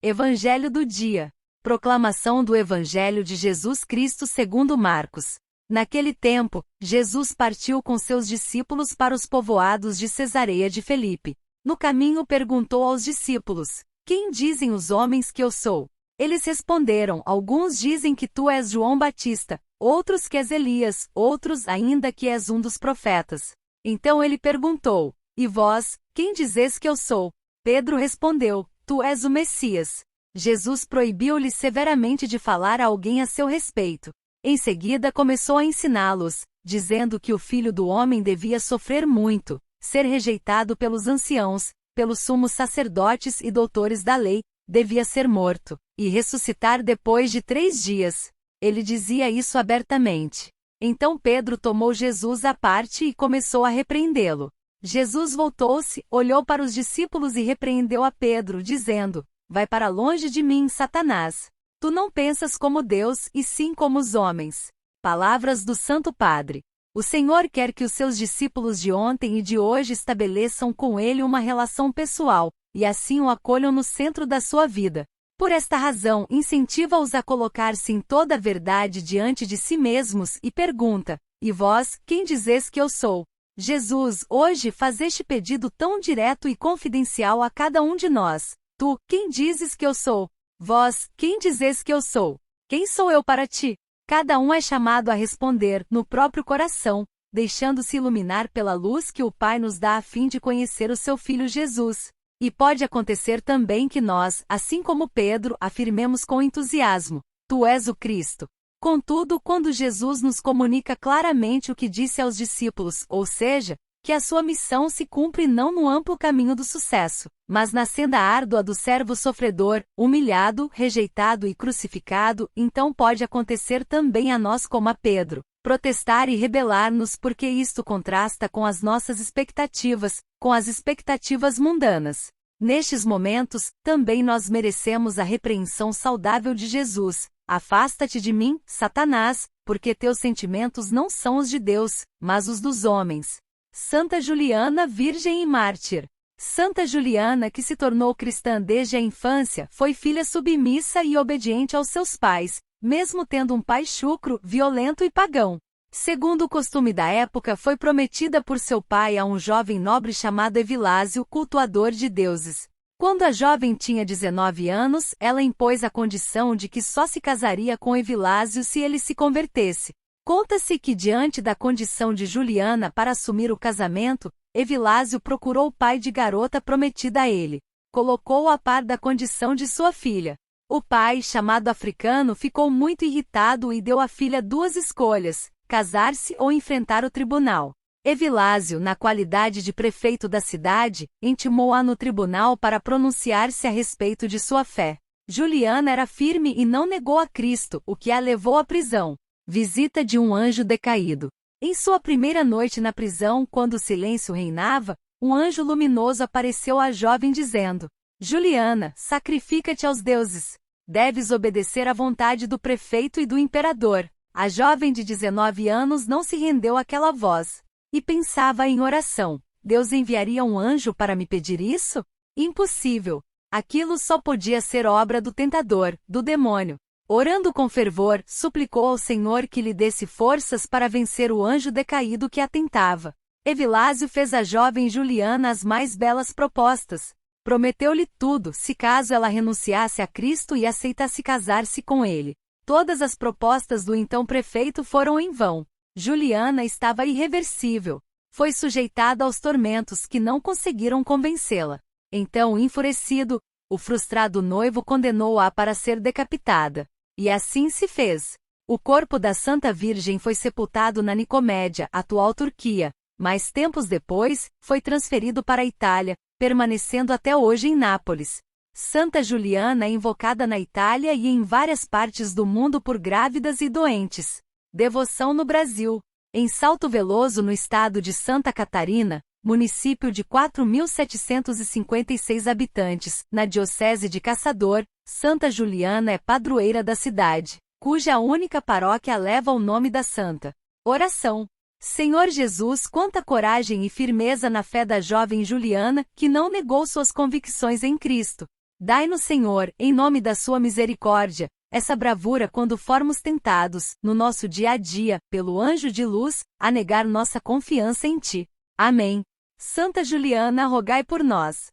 Evangelho do dia. Proclamação do Evangelho de Jesus Cristo segundo Marcos. Naquele tempo, Jesus partiu com seus discípulos para os povoados de Cesareia de Filipe. No caminho perguntou aos discípulos: Quem dizem os homens que eu sou? Eles responderam: Alguns dizem que tu és João Batista, outros que és Elias, outros ainda que és um dos profetas. Então ele perguntou: E vós, quem dizes que eu sou? Pedro respondeu: Tu és o Messias. Jesus proibiu-lhe severamente de falar a alguém a seu respeito. Em seguida começou a ensiná-los, dizendo que o Filho do Homem devia sofrer muito, ser rejeitado pelos anciãos, pelos sumos sacerdotes e doutores da lei, devia ser morto, e ressuscitar depois de 3 dias. Ele dizia isso abertamente. Então Pedro tomou Jesus à parte e começou a repreendê-lo. Jesus voltou-se, olhou para os discípulos e repreendeu a Pedro, dizendo: Vai para longe de mim, Satanás. Tu não pensas como Deus, e sim como os homens. Palavras do Santo Padre. O Senhor quer que os seus discípulos de ontem e de hoje estabeleçam com Ele uma relação pessoal, e assim o acolham no centro da sua vida. Por esta razão, incentiva-os a colocar-se em toda a verdade diante de si mesmos e pergunta: E vós, quem dizes que eu sou? Jesus, hoje faz este pedido tão direto e confidencial a cada um de nós. Tu, quem dizes que eu sou? Vós, quem dizes que eu sou? Quem sou eu para ti? Cada um é chamado a responder, no próprio coração, deixando-se iluminar pela luz que o Pai nos dá a fim de conhecer o seu Filho Jesus. E pode acontecer também que nós, assim como Pedro, afirmemos com entusiasmo: Tu és o Cristo. Contudo, quando Jesus nos comunica claramente o que disse aos discípulos, ou seja, que a sua missão se cumpre não no amplo caminho do sucesso, mas na senda árdua do servo sofredor, humilhado, rejeitado e crucificado, então pode acontecer também a nós como a Pedro, protestar e rebelar-nos porque isto contrasta com as nossas expectativas, com as expectativas mundanas. Nestes momentos, também nós merecemos a repreensão saudável de Jesus: Afasta-te de mim, Satanás, porque teus sentimentos não são os de Deus, mas os dos homens. Santa Juliana, Virgem e Mártir. Santa Juliana, que se tornou cristã desde a infância, foi filha submissa e obediente aos seus pais, mesmo tendo um pai chucro, violento e pagão. Segundo o costume da época, foi prometida por seu pai a um jovem nobre chamado Evilásio, cultuador de deuses. Quando a jovem tinha 19 anos, ela impôs a condição de que só se casaria com Evilásio se ele se convertesse. Conta-se que, diante da condição de Juliana para assumir o casamento, Evilásio procurou o pai de garota prometida a ele. Colocou-o a par da condição de sua filha. O pai, chamado Africano, ficou muito irritado e deu à filha 2 escolhas: casar-se ou enfrentar o tribunal. Evilásio, na qualidade de prefeito da cidade, intimou-a no tribunal para pronunciar-se a respeito de sua fé. Juliana era firme e não negou a Cristo, o que a levou à prisão. Visita de um anjo decaído. Em sua primeira noite na prisão, quando o silêncio reinava, um anjo luminoso apareceu à jovem dizendo: Juliana, sacrifica-te aos deuses. Deves obedecer à vontade do prefeito e do imperador. A jovem de 19 anos não se rendeu àquela voz. E pensava em oração: Deus enviaria um anjo para me pedir isso? Impossível. Aquilo só podia ser obra do tentador, do demônio. Orando com fervor, suplicou ao Senhor que lhe desse forças para vencer o anjo decaído que a tentava. Evilásio fez à jovem Juliana as mais belas propostas. Prometeu-lhe tudo, se caso ela renunciasse a Cristo e aceitasse casar-se com ele. Todas as propostas do então prefeito foram em vão. Juliana estava irreversível. Foi sujeitada aos tormentos que não conseguiram convencê-la. Então, enfurecido, o frustrado noivo condenou-a para ser decapitada. E assim se fez. O corpo da Santa Virgem foi sepultado na Nicomédia, atual Turquia, mas tempos depois, foi transferido para a Itália, permanecendo até hoje em Nápoles. Santa Juliana é invocada na Itália e em várias partes do mundo por grávidas e doentes. Devoção no Brasil. Em Salto Veloso, no estado de Santa Catarina, município de 4.756 habitantes, na diocese de Caçador, Santa Juliana é padroeira da cidade, cuja única paróquia leva o nome da santa. Oração. Senhor Jesus, quanta coragem e firmeza na fé da jovem Juliana, que não negou suas convicções em Cristo. Dai-nos, Senhor, em nome da sua misericórdia, essa bravura quando formos tentados, no nosso dia a dia, pelo anjo de luz, a negar nossa confiança em ti. Amém. Santa Juliana, rogai por nós.